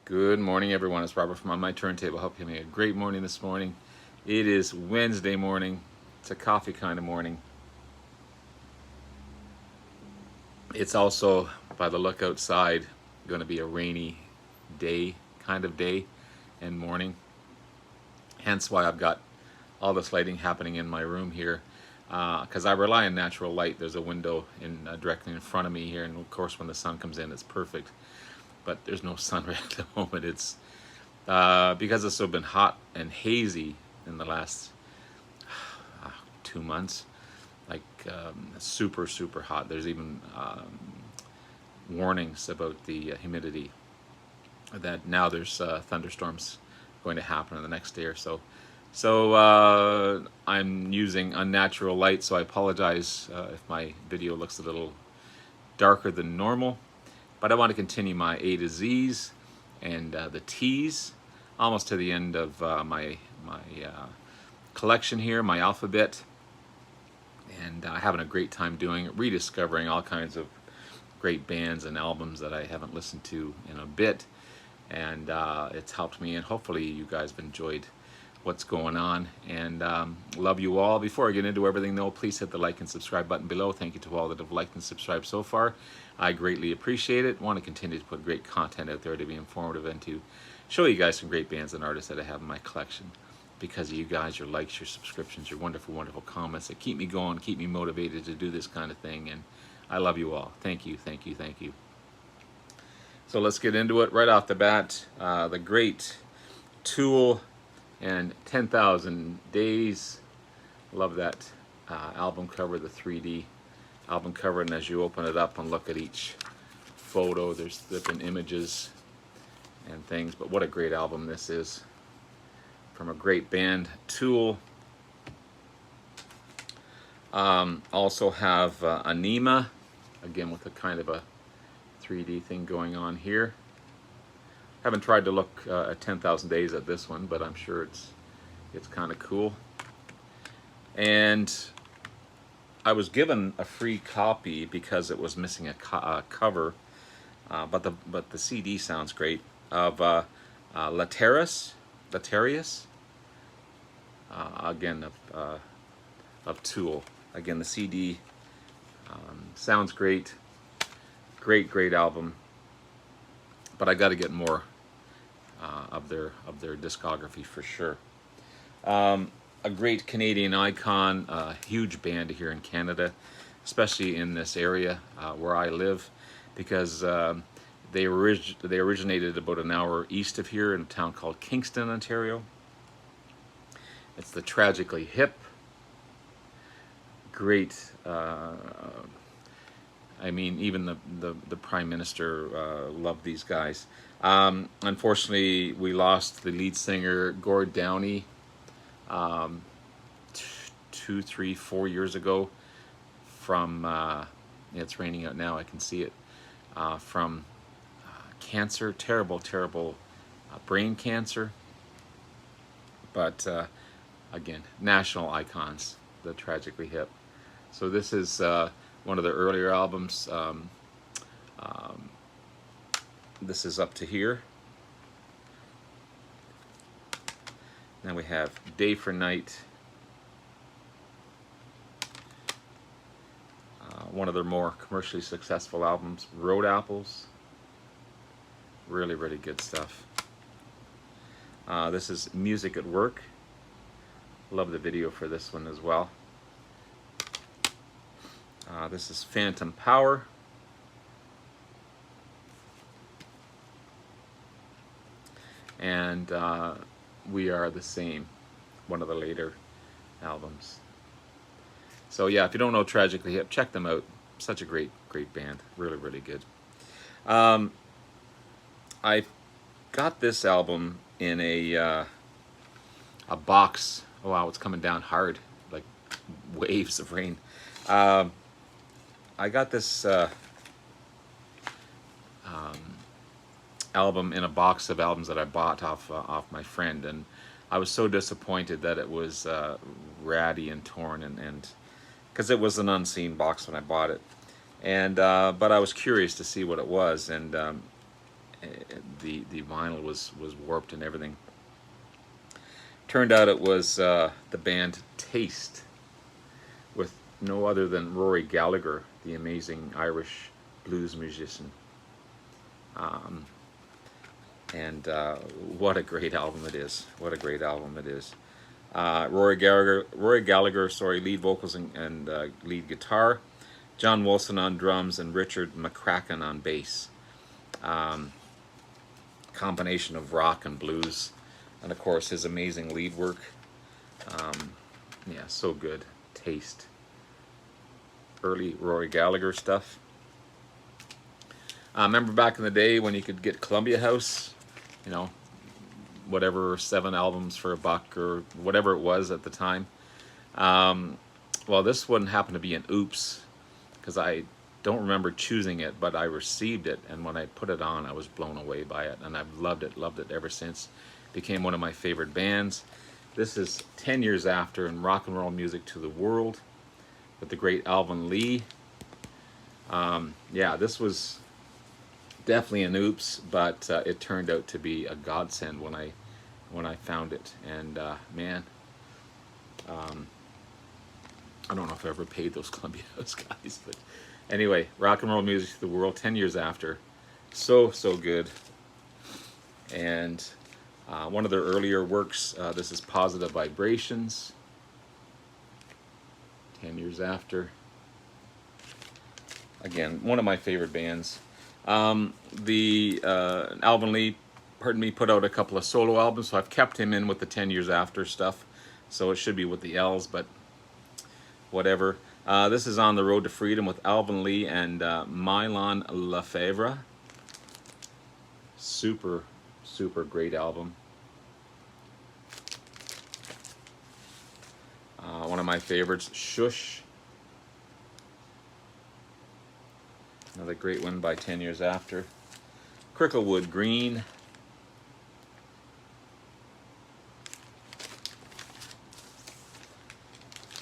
Good morning, everyone. It's Robert from On My Turntable. Hope you're having a great morning this morning. It is Wednesday morning. It's a coffee kind of morning. It's also, by the look outside, going to be a rainy day, kind of day and morning. Hence why I've got all this lighting happening in my room here. Because I rely on natural light. There's a window directly in front of me here, and of course when the sun comes in it's perfect. But there's no sun right at the moment. It's because it's so been hot and hazy in the last 2 months, like super hot. There's even warnings about the humidity, that now there's thunderstorms going to happen in the next day or so. So I'm using unnatural light, so I apologize if my video looks a little darker than normal. But I want to continue my A to Z's and the T's, almost to the end of my collection here, my alphabet. And having a great time doing it, rediscovering all kinds of great bands and albums that I haven't listened to in a bit. And it's helped me, and hopefully you guys have enjoyed what's going on. And love you all. Before I get into everything though, please hit the like and subscribe button below. Thank you to all that have liked and subscribed so far. I greatly appreciate it. Want to continue to put great content out there to be informative and to show you guys some great bands and artists that I have in my collection. Because of you guys, your likes, your subscriptions, your wonderful comments that keep me going, keep me motivated to do this kind of thing. And I love you all. Thank you. So let's get into it right off the bat. The great Tool and 10,000 Days. Love that album cover, the 3D album cover. And as you open it up and look at each photo, there's different images and things. But what a great album this is, from a great band, Tool. Also have Anima, again with a kind of a 3D thing going on here. Haven't tried to look at 10,000 Days at this one, but I'm sure it's kind of cool. And I was given a free copy because it was missing a cover, but the CD sounds great, of Latarius, again of Tool. Again, the CD sounds great. Great album. But I got to get more of their discography for sure. A great Canadian icon, a huge band here in Canada, especially in this area where I live, because they originated about an hour east of here in a town called Kingston, Ontario. It's the Tragically Hip. Great. I mean, even the Prime Minister loved these guys. Unfortunately, we lost the lead singer, Gord Downey, 2, 3, 4 years ago from, it's raining out now, I can see it, from cancer, terrible brain cancer. But again, national icons, the Tragically Hip. So this is one of the earlier albums. This is Up to Here. Then we have Day for Night. One of their more commercially successful albums, Road Apples. Really good stuff. This is Music at Work. Love the video for this one as well. This is Phantom Power. And We Are the Same, one of the later albums. So yeah, if you don't know Tragically Hip, check them out. Such a great band. Really good. I got this album in a box. Oh wow, it's coming down hard, like waves of rain. I got this album in a box of albums that I bought off my friend, and I was so disappointed that it was ratty and torn, and because it was an unseen box when I bought it, and but I was curious to see what it was, and the vinyl was warped and everything. Turned out it was the band Taste, with no other than Rory Gallagher, the amazing Irish blues musician. Um, and what a great album it is! What a great album it is! Rory Gallagher, sorry, lead vocals and lead guitar. John Wilson on drums and Richard McCracken on bass. Combination of rock and blues, and of course his amazing lead work. Yeah, so good. Taste. Early Rory Gallagher stuff. Remember back in the day when you could get Columbia House, you know, whatever, 7 albums for $1 or whatever it was at the time. Well, this one happened to be an oops, because I don't remember choosing it, but I received it, and when I put it on, I was blown away by it, and I've loved it ever since. Became one of my favorite bands. This is 10 years after in rock and roll music to the world, with the great Alvin Lee. Yeah, this was definitely an oops, but it turned out to be a godsend when I found it. And man, I don't know if I ever paid those Columbia House guys, but anyway, rock and roll music to the world 10 years after. So good. And one of their earlier works, this is Positive Vibrations. 10 years after. Again, one of my favorite bands. Alvin Lee, pardon me, put out a couple of solo albums, so I've kept him in with the 10 years after stuff. So it should be with the L's, but whatever. This is On the Road to Freedom with Alvin Lee and Mylon Lefevre. Super great album. One of my favorites, Shush. Another great one by 10 years after. Cricklewood Green.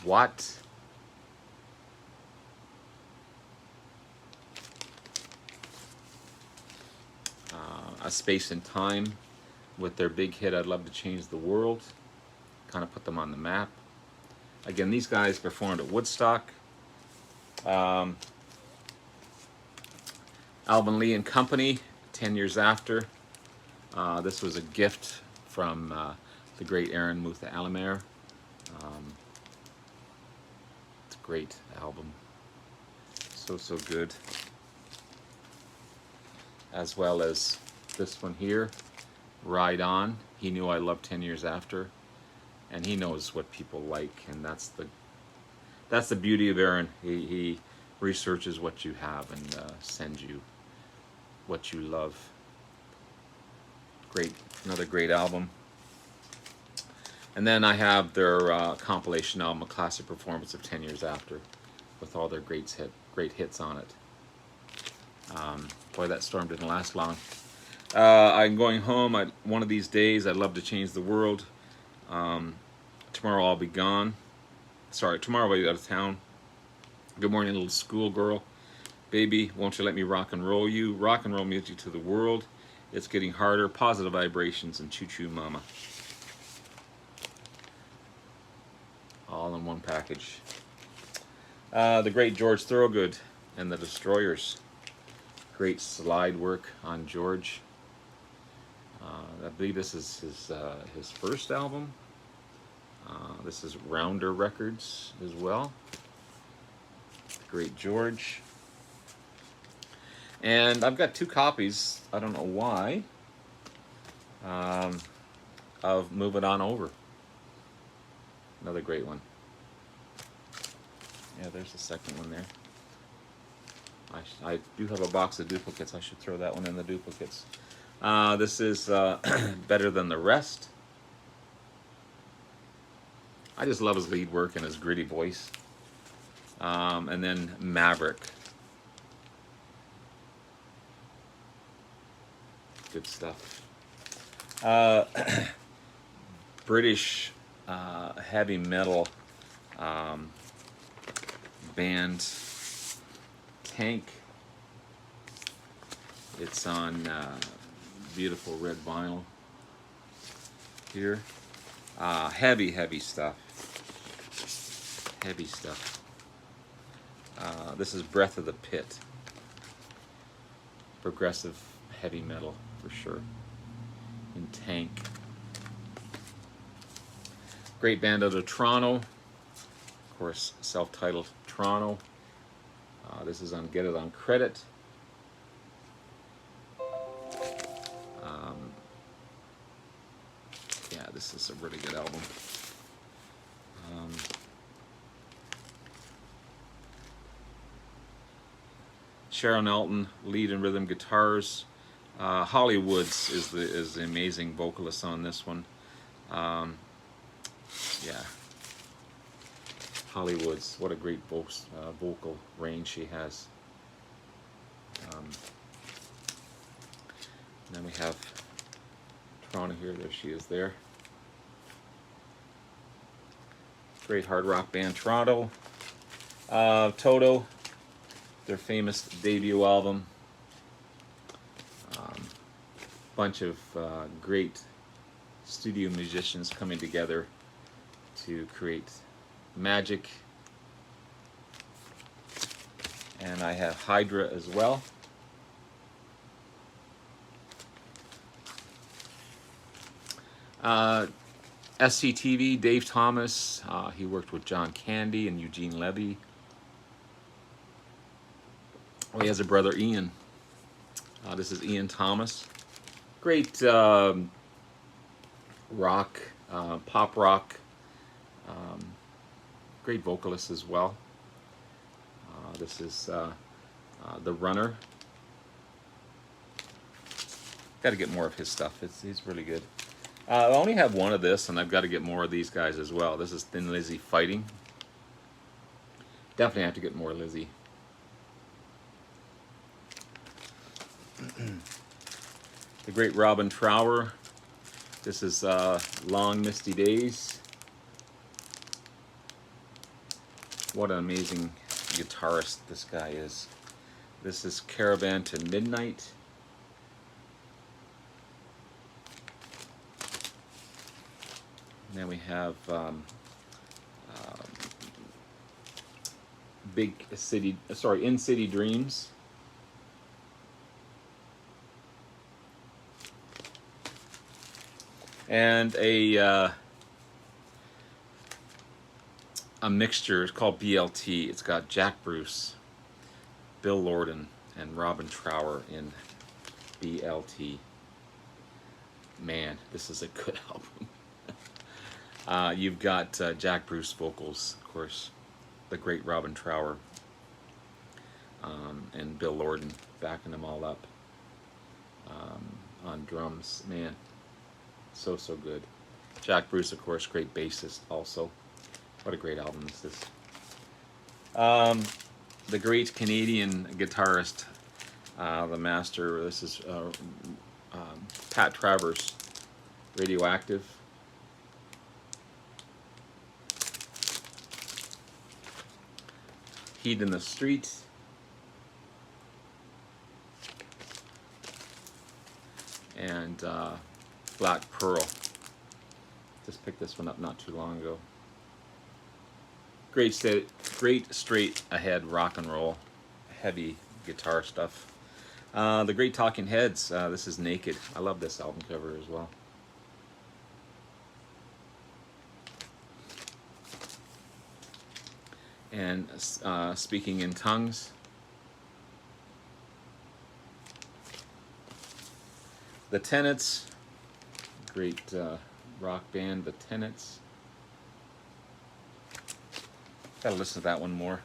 What? A Space and Time with their big hit, I'd Love to Change the World. Kind of put them on the map. Again, these guys performed at Woodstock. Alvin Lee and Company, 10 years after. This was a gift from the great Aaron Mutha Alamer. It's a great album. So good. As well as this one here, Ride On. He Knew I Loved 10 Years After. And he knows what people like, and that's the beauty of Aaron. He researches what you have and sends you what you love. Great, another great album. And then I have their compilation album, A Classic Performance of 10 Years After, with all their great hits on it. Boy, that storm didn't last long. I'm going home one of these days. I'd love to change the world. Tomorrow I'll be gone. Sorry, tomorrow I'll be out of town. Good morning, little schoolgirl. Baby, won't you let me rock and roll you? Rock and roll music to the world. It's getting harder. Positive Vibrations and Choo Choo Mama. All in one package. The great George Thorogood and the Destroyers. Great slide work on George. I believe this is his first album. This is Rounder Records as well. Great George. And I've got 2 copies, I don't know why, of Move It On Over. Another great one. Yeah, there's the second one there. I do have a box of duplicates. I should throw that one in the duplicates. This is Better Than the Rest. I just love his lead work and his gritty voice. And then Maverick. Good stuff. British heavy metal band Tank. It's on beautiful red vinyl here. Heavy, heavy stuff. Heavy stuff. This is Breath of the Pit. Progressive heavy metal for sure. In Tank. Great band out of Toronto. Of course, self-titled Toronto. This is on Get It on Credit. Yeah, this is a really good album. Sharon Alton, lead and rhythm guitars. Hollywoods is the amazing vocalist on this one. Yeah, Hollywoods, what a great vocal range she has. Then we have Toronto here. There she is there. Great hard rock band, Toronto. Toto, their famous debut album. Bunch of great studio musicians coming together to create magic. And I have Hydra as well. SCTV, Dave Thomas, he worked with John Candy and Eugene Levy. Oh, he has a brother, Ian. This is Ian Thomas. Great rock, pop rock, great vocalist as well. This is The Runner. Got to get more of his stuff. He's really good. I only have one of this, and I've got to get more of these guys as well. This is Thin Lizzy Fighting. Definitely have to get more Lizzy. The great Robin Trower. This is Long Misty Days. What an amazing guitarist this guy is. This is Caravan to Midnight. And then we have In City Dreams. And a mixture. It's called BLT. It's got Jack Bruce, Bill Lorden, and Robin Trower in BLT. Man, this is a good album. You've got Jack Bruce vocals, of course, the great Robin Trower, and Bill Lorden backing them all up on drums. Man, so good. Jack Bruce, of course, great bassist also. What a great album this is. The great Canadian guitarist, the master. This is Pat Travers, Radioactive. Heat in the Street. And Black Pearl. Just picked this one up not too long ago. Great straight ahead rock and roll, heavy guitar stuff. The great Talking Heads. This is Naked. I love this album cover as well. And Speaking in Tongues. The Tenets, great rock band, The Tenets. Gotta listen to that one more.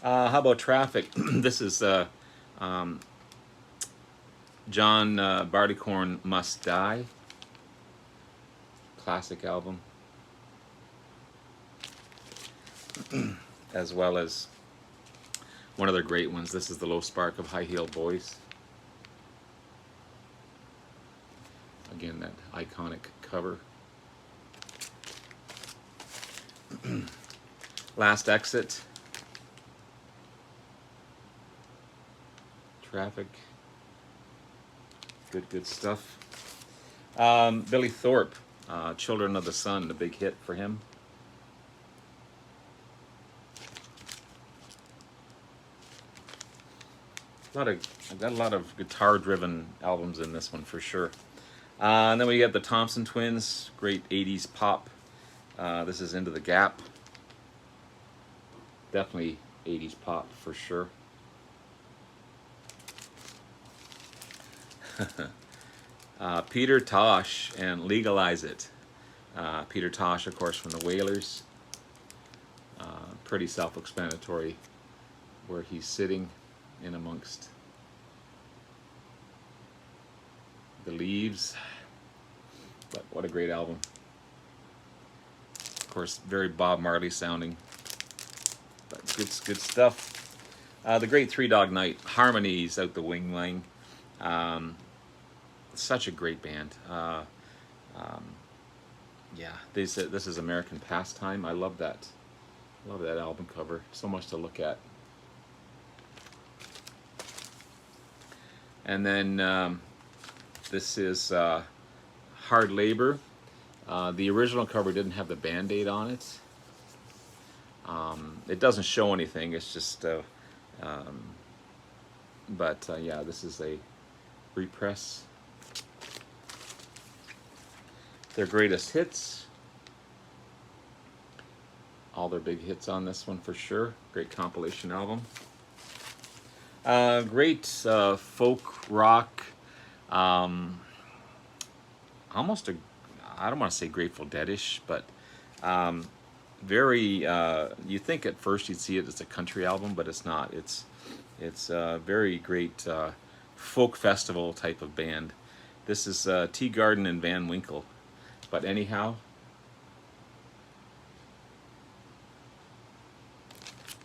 How about Traffic? This is John Barleycorn Must Die. Classic album. As well as one of their great ones. This is The Low Spark of High Heeled Boys. Again, that iconic cover. Last Exit. Traffic. Good stuff. Billy Thorpe, Children of the Sun, the big hit for him. I've got a lot of guitar-driven albums in this one for sure. And then we get the Thompson Twins, great 80s pop. This is Into the Gap. Definitely 80s pop for sure. Peter Tosh and Legalize It. Peter Tosh, of course, from the Wailers. Pretty self-explanatory where he's sitting in amongst the leaves. But what a great album. Of course, very Bob Marley sounding. But good stuff. The great Three Dog Night, Harmonies Out the Wing Wang. Such a great band. Yeah, this is American Pastime. I love that. Love that album cover. So much to look at. And then this is Hard Labor. The original cover didn't have the Band-Aid on it. It doesn't show anything. It's just, yeah, this is a repress. Their greatest hits. All their big hits on this one for sure. Great compilation album. Great folk rock. Almost I don't want to say Grateful Dead-ish, but very, you think at first you'd see it as a country album, but it's not. It's very great folk festival type of band. This is Garden and Van Winkle. But anyhow,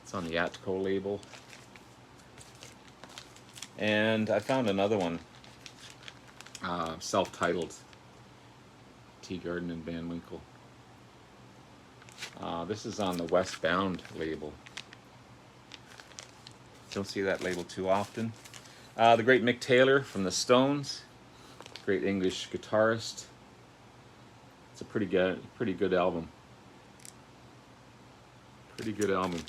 it's on the Atco label. And I found another one, self-titled, Garden and Van Winkle. This is on the Westbound label. Don't see that label too often. The great Mick Taylor from the Stones, great English guitarist. It's a pretty good album. Pretty good album.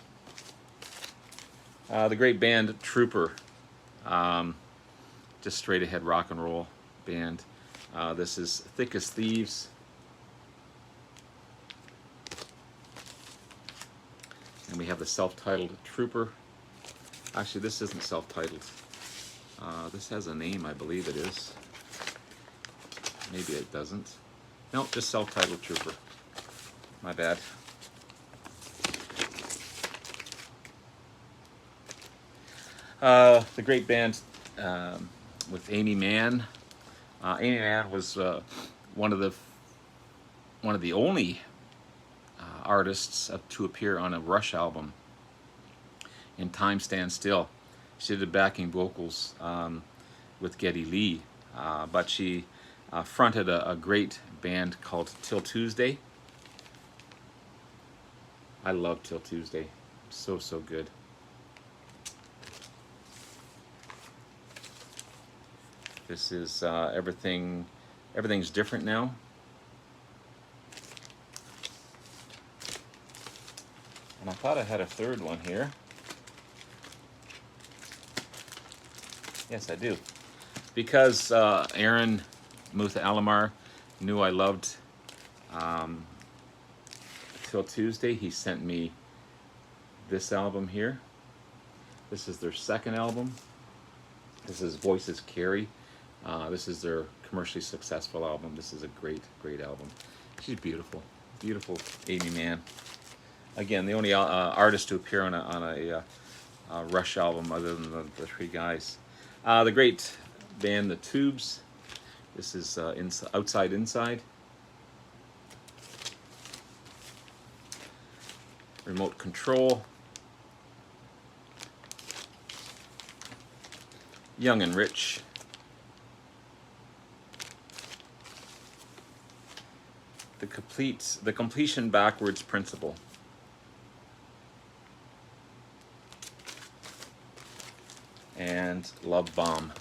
The great band Trooper, just straight ahead rock and roll band. This is Thick as Thieves. And we have the self-titled Trooper. Actually, this isn't self-titled. This has a name, I believe it is. Maybe it doesn't. No, just self-titled Trooper. My bad. The great band with Amy Mann. Amy Mann was one of the only artists to appear on a Rush album. In Time Stands Still, she did backing vocals with Geddy Lee, but she fronted a great band called Till Tuesday. I love Till Tuesday. So good. This is everything's different now. And I thought I had a third one here. Yes, I do. Because Aaron Muth Alamar knew I loved Till Tuesday, he sent me this album here. This is their second album. This is Voices Carry. This is their commercially successful album. This is a great album. She's beautiful. Beautiful Amy Mann. Again, the only artist to appear on a Rush album other than the three guys. The great band The Tubes. This is Outside Inside. Remote Control. Young and Rich. The Completion Backwards Principle. And Love Bomb.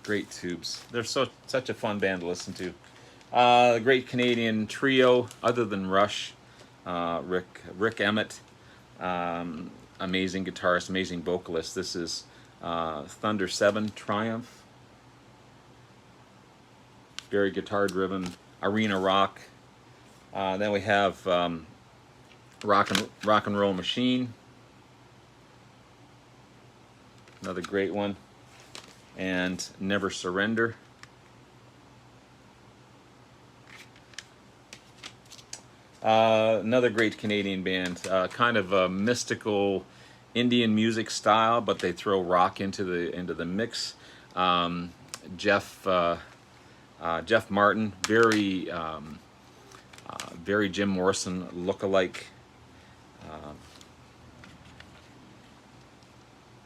Great tubes. They're such a fun band to listen to. A great Canadian trio, other than Rush. Rick Emmett, amazing guitarist, amazing vocalist. This is Thunder 7 Triumph. Very guitar-driven, arena rock. Then we have Rock and Roll Machine. Another great one. And Never Surrender. Another great Canadian band, kind of a mystical Indian music style, but they throw rock into the mix. Jeff Martin, very Jim Morrison look-alike.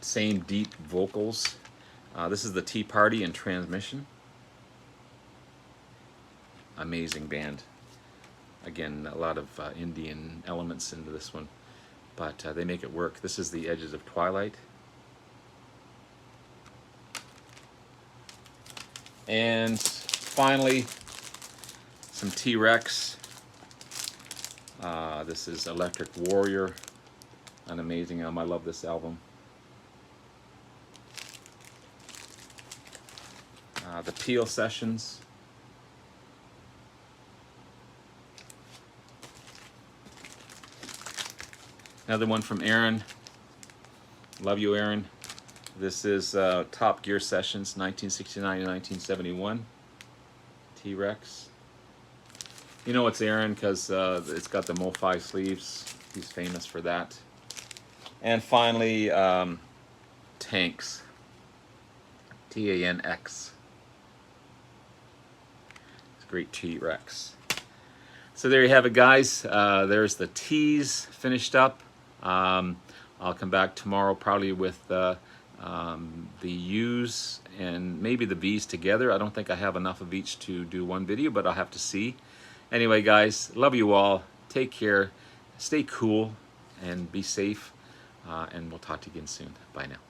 Same deep vocals. This is the Tea Party and Transmission. Amazing band. Again, a lot of Indian elements into this one, but they make it work. This is the Edges of Twilight. And finally, some T-Rex. This is Electric Warrior, an amazing album. I love this album. The Peel Sessions. Another one from Aaron. Love you, Aaron. This is Top Gear Sessions, 1969 to 1971. T-Rex. You know it's Aaron because it's got the MoFi sleeves. He's famous for that. And finally, Tanks. T-A-N-X. It's a great T-Rex. So there you have it, guys. There's the T's finished up. I'll come back tomorrow probably with the U's and maybe the V's together. I don't think I have enough of each to do one video, but I'll have to see. Anyway, guys, love you all. Take care. Stay cool and be safe. And we'll talk to you again soon. Bye now.